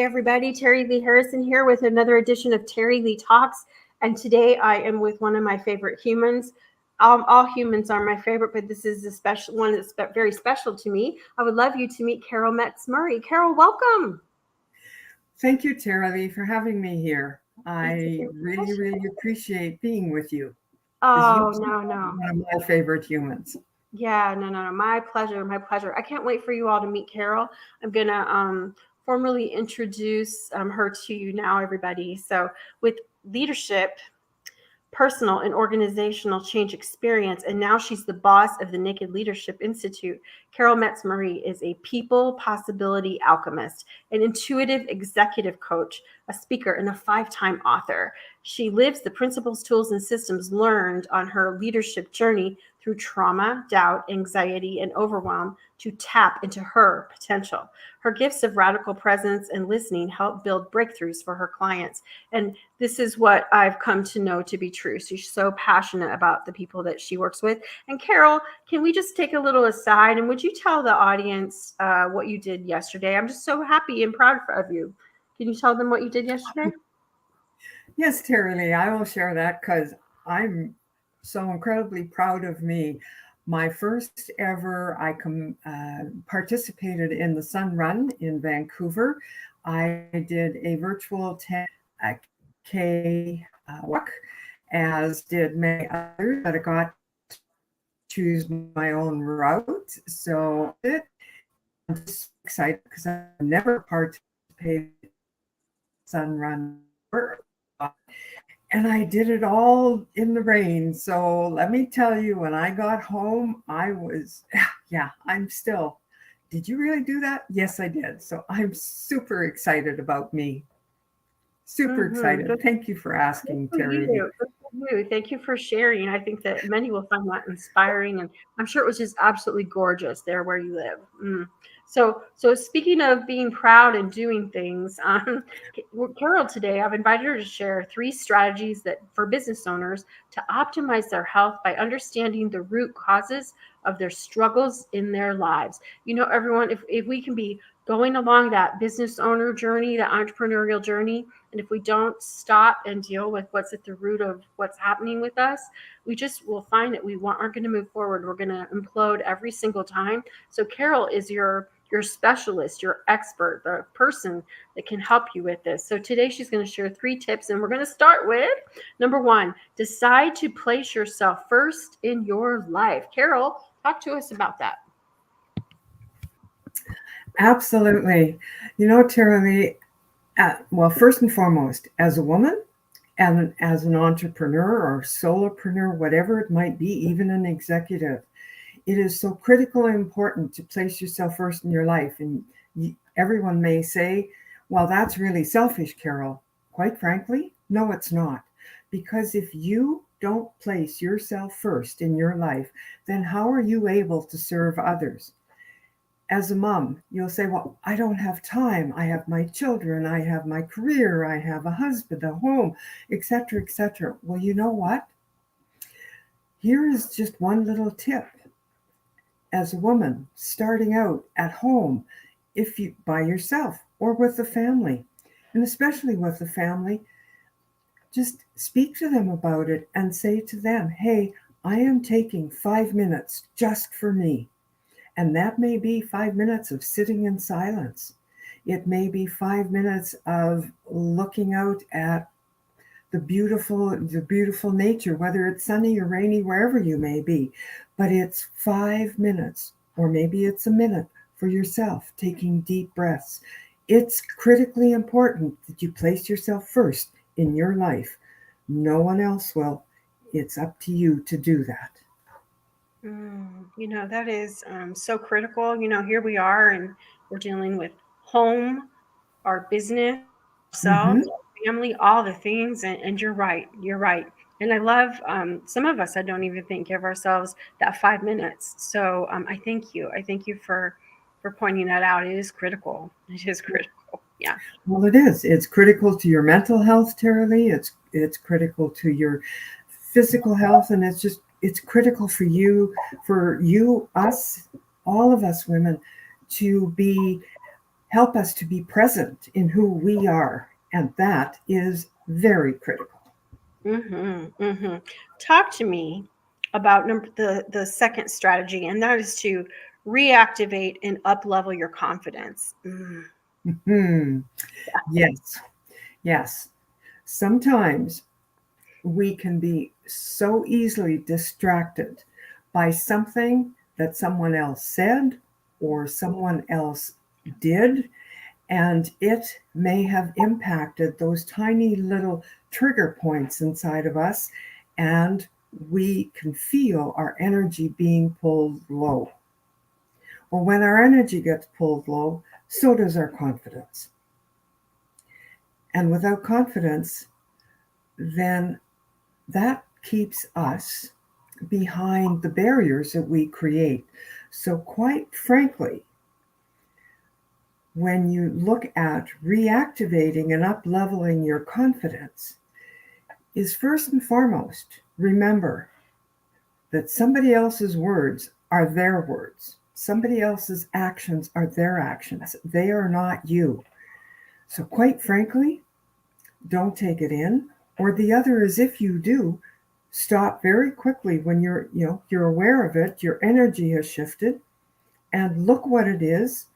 everybody. Terilee Harrison here with another edition of Terilee Talks. And today I am with one of my favorite humans. All humans are my favorite, but this is a special one that's very special to me. I would love you to meet Carol Metz Murray. Carol, welcome. Thank you, Terilee, for having me here. I really appreciate being with you. Oh, You're no. one of my favorite humans. Yeah, no. My pleasure. My pleasure. I can't wait for you all to meet Carol. I'm going to formally introduce her to you now, everybody. So, with leadership, personal and organizational change experience, and now she's the boss of the Naked Leadership Institute. Carol Metz Murray is a people possibility alchemist, an intuitive executive coach, a speaker, and a 5-time author. She lives the principles, tools, and systems learned on her leadership journey through trauma, doubt, anxiety, and overwhelm to tap into her potential. Her gifts of radical presence and listening help build breakthroughs for her clients. And this is what I've come to know to be true. She's so passionate about the people that she works with. And Carol, can we just take a little aside, and would you tell the audience what you did yesterday? I'm just so happy and proud of you. Can you tell them what you did yesterday? Yes, Terilee, I will share that because I'm so incredibly proud of me. My first ever, I participated in the Sun Run in Vancouver. I did a virtual 10K walk, as did many others, but I got to choose my own route. So I'm just excited because I've never participated in Sun Run. And I did it all in the rain. So let me tell you, when I got home, I was, I'm still, did you really do that? Yes, I did. So I'm super excited about me. Super excited. Thank you for asking, Terilee. Thank you for sharing. I think that many will find that inspiring, and I'm sure it was just absolutely gorgeous there where you live. So speaking of being proud and doing things, Carol, today I've invited her to share 3 strategies that for business owners to optimize their health by understanding the root causes of their struggles in their lives. You know, everyone, if we can be going along that business owner journey, the entrepreneurial journey, and if we don't stop and deal with what's at the root of what's happening with us, we just will find that we aren't going to move forward. We're going to implode every single time. So Carol is your specialist, your expert, the person that can help you with this. So today she's going to share 3 tips, and we're going to start with number 1, decide to place yourself first in your life. Carol, talk to us about that. Absolutely. You know, Terilee, well, first and foremost, as a woman and as an entrepreneur or solopreneur, whatever it might be, even an executive, it is so critical and important to place yourself first in your life. And everyone may say, well, that's really selfish, Carol. Quite frankly, no, it's not. Because if you don't place yourself first in your life, then how are you able to serve others? As a mom, you'll say, well, I don't have time. I have my children. I have my career. I have a husband, a home, etc., etc. Well, you know what? Here is just one little tip. As a woman starting out at home, if you by yourself or with a family, and especially with a family, just speak to them about it and say to them, hey, I am taking 5 minutes just for me. And that may be 5 minutes of sitting in silence. It may be 5 minutes of looking out at the beautiful nature, whether it's sunny or rainy, wherever you may be. But it's 5 minutes, or maybe it's a minute for yourself, taking deep breaths. It's critically important that you place yourself first in your life. No one else will. It's up to you to do that. You know, that is so critical. You know, here we are and we're dealing with home, our business, ourselves, our family, all the things. And you're right. You're right. And I love some of us, I don't even think give ourselves that 5 minutes. So I thank you. I thank you for pointing that out. It is critical. It is critical. Yeah. Well, it is. It's critical to your mental health, Terilee. It's critical to your physical health, and it's critical for you, us, all of us women, to be help us to be present in who we are. And that is very critical. Talk to me about the second strategy, and that is to reactivate and up level your confidence. Hmm. Yes, yes. Sometimes we can be so easily distracted by something that someone else said or someone else did, and it may have impacted those tiny little trigger points inside of us, and we can feel our energy being pulled low. Well, when our energy gets pulled low, so does our confidence. And without confidence, then that keeps us behind the barriers that we create. So, quite frankly, when you look at reactivating and up leveling your confidence, is first and foremost remember that somebody else's words are their words, somebody else's actions are their actions. They are not you. So, quite frankly, don't take it in. Or the other is, if you do, stop very quickly when you're aware of it, your energy has shifted, and look what it is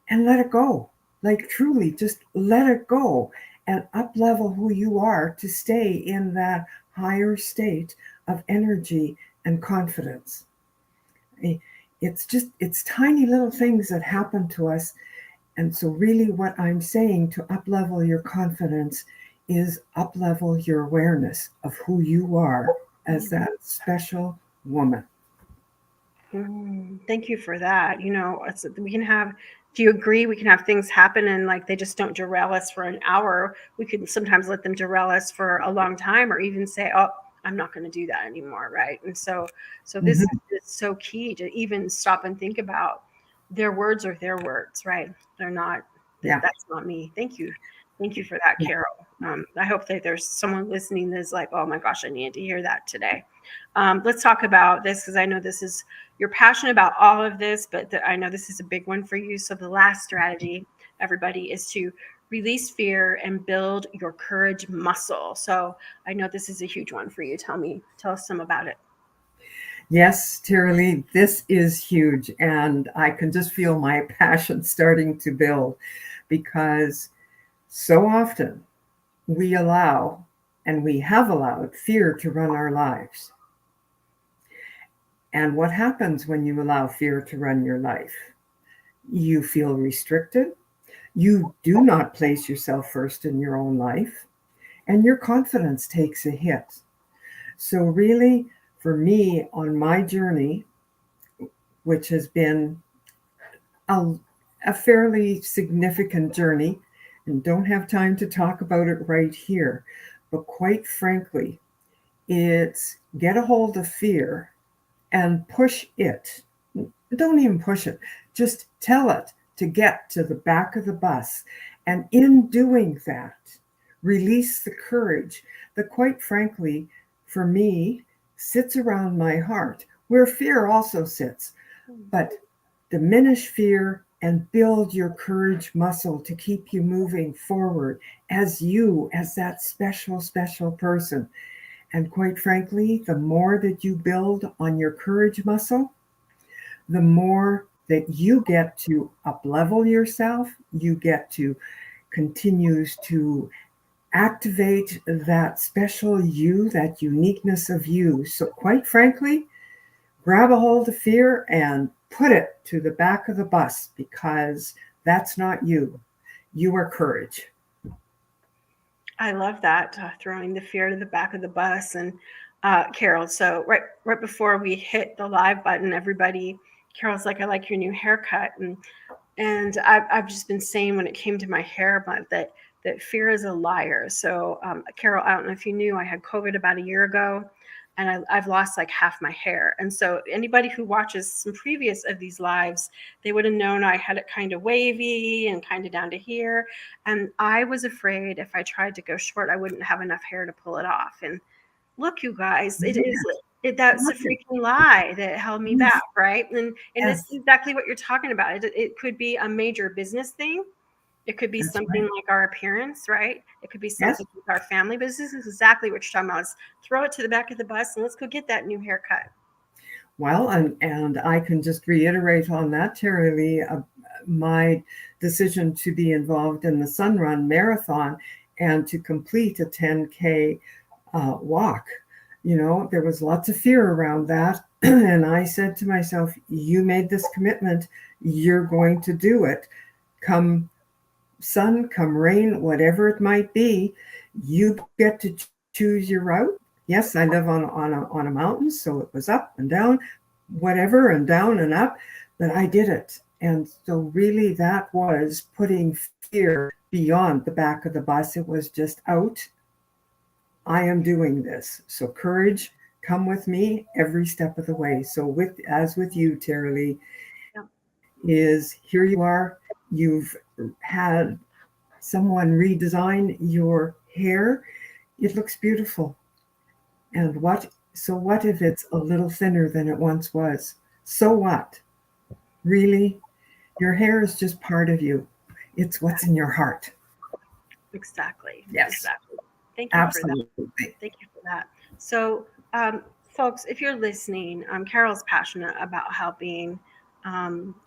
and let it go. Like truly just let it go and up level who you are to stay in that higher state of energy and confidence. It's tiny little things that happen to us. And so really what I'm saying to up level your confidence is up level your awareness of who you are as that special woman. Thank you for that. We can have, do you agree we can have things happen and like they just don't derail us for an hour? We could sometimes let them derail us for a long time, or even say, oh, I'm not going to do that anymore. Right. And so this Mhm. is so key to even stop and think about their words are their words, right? They're not, Yeah. that's not me. Thank you. Thank you for that, Yeah. Carol. I hope that there's someone listening that's like, oh my gosh, I needed to hear that today. Let's talk about this because I know this is, you're passionate about all of this, but I know this is a big one for you. So the last strategy, everybody, is to release fear and build your courage muscle. So I know this is a huge one for you. Tell us some about it. Yes, Terilee, this is huge. And I can just feel my passion starting to build because so often we allow and we have allowed fear to run our lives. And what happens when you allow fear to run your life? You feel restricted. You do not place yourself first in your own life, and your confidence takes a hit. So, really, for me, on my journey, which has been a, a fairly significant journey, and don't have time to talk about it right here, but quite frankly, it's get a hold of fear and push it. Don't even push it, just tell it to get to the back of the bus. And in doing that, release the courage that, quite frankly, for me, sits around my heart, where fear also sits. But diminish fear and build your courage muscle to keep you moving forward as you, as that special, special person. And quite frankly, the more that you build on your courage muscle, the more that you get to up level yourself, you get to continues to activate that special you, that uniqueness of you. So quite frankly, grab a hold of fear and put it to the back of the bus because that's not you. You are courage. I love that, throwing the fear to the back of the bus. And Carol, so right before we hit the live button, everybody, Carol's like, I like your new haircut, and I've just been saying when it came to my hair that fear is a liar. So Carol, I don't know if you knew I had COVID about a year ago, and I've lost like half my hair. And so anybody who watches some previous of these lives, they would have known I had it kind of wavy and kind of down to here. And I was afraid if I tried to go short, I wouldn't have enough hair to pull it off. And look, you guys, it is that's a freaking lie that held me back, right? And this Yes. is exactly what you're talking about. It could be a major business thing, It could be That's something right. like our appearance, right? It could be Yes. something with our family. But this is exactly what you're talking about. Let's throw it to the back of the bus and let's go get that new haircut. Well, and I can just reiterate on that, Terilee, my decision to be involved in the Sun Run Marathon and to complete a 10K walk. You know, there was lots of fear around that. And I said to myself, you made this commitment, you're going to do it. Come sun, come rain, whatever it might be, you get to choose your route. Yes, I live on a mountain, so it was up and down, whatever, and down and up, but I did it. And so really that was putting fear beyond the back of the bus. It was just out. I am doing this. So courage, come with me every step of the way. So with you, Terilee, Yeah. is here you are. You've had someone redesign your hair. It looks beautiful. And what if it's a little thinner than it once was? So what? Really? Your hair is just part of you. It's what's in your heart. Exactly. Yes, Exactly. Thank you for that. absolutely. Thank you for that. So, folks, if you're listening, Carol's passionate about helping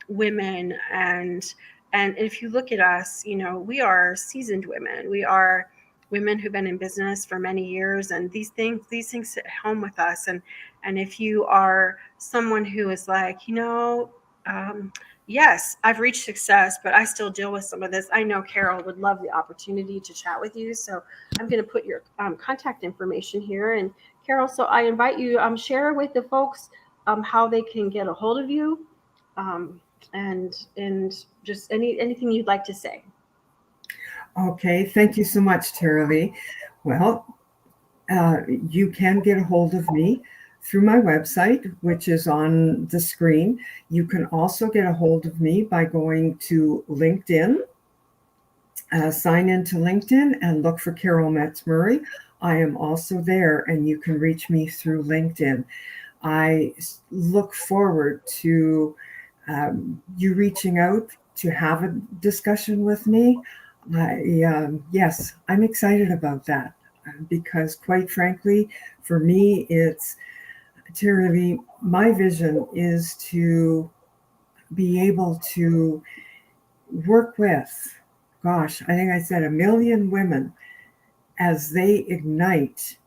women, and if you look at us, you know, we are seasoned women. We are women who've been in business for many years, and these things sit home with us. And if you are someone who is like, you know, yes, I've reached success, but I still deal with some of this, I know Carol would love the opportunity to chat with you. So I'm going to put your contact information here. And Carol, so I invite you, share with the folks how they can get a hold of you, and just anything you'd like to say. Okay, thank you so much, Terilee. Well, you can get a hold of me through my website, which is on the screen. You can also get a hold of me by going to LinkedIn. Sign into LinkedIn and look for Carol Metz Murray. I am also there, and you can reach me through LinkedIn. I look forward to you reaching out to have a discussion with me. Yes, I'm excited about that because, quite frankly, for me, it's Terilee, my vision is to be able to work with, gosh, I think I said 1,000,000 women as they ignite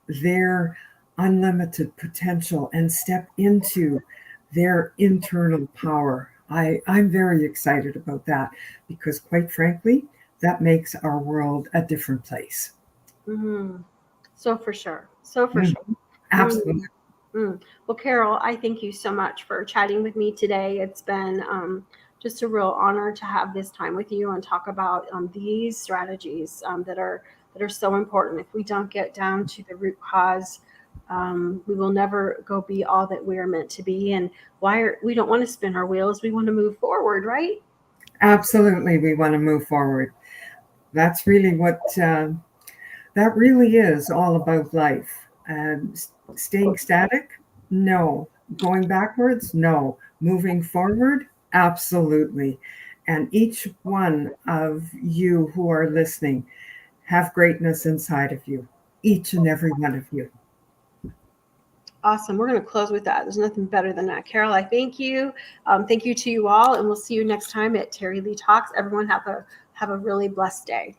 their unlimited potential and step into their internal power. I'm very excited about that because, quite frankly, that makes our world a different place. Mm-hmm. So for sure. So for Mm, sure. absolutely. Mm. Well, Carol, I thank you so much for chatting with me today. It's been just a real honor to have this time with you and talk about these strategies that are so important. If we don't get down to the root cause, we will never go be all that we are meant to be. And we don't want to spin our wheels. We want to move forward, right? Absolutely. We want to move forward. That's really what that really is all about life. Staying static? No. Going backwards? No. Moving forward? Absolutely. And each one of you who are listening have greatness inside of you, each and every one of you. Awesome. We're going to close with that. There's nothing better than that. Carol, I thank you. Thank you to you all, and we'll see you next time at Terilee Talks. Everyone have a really blessed day.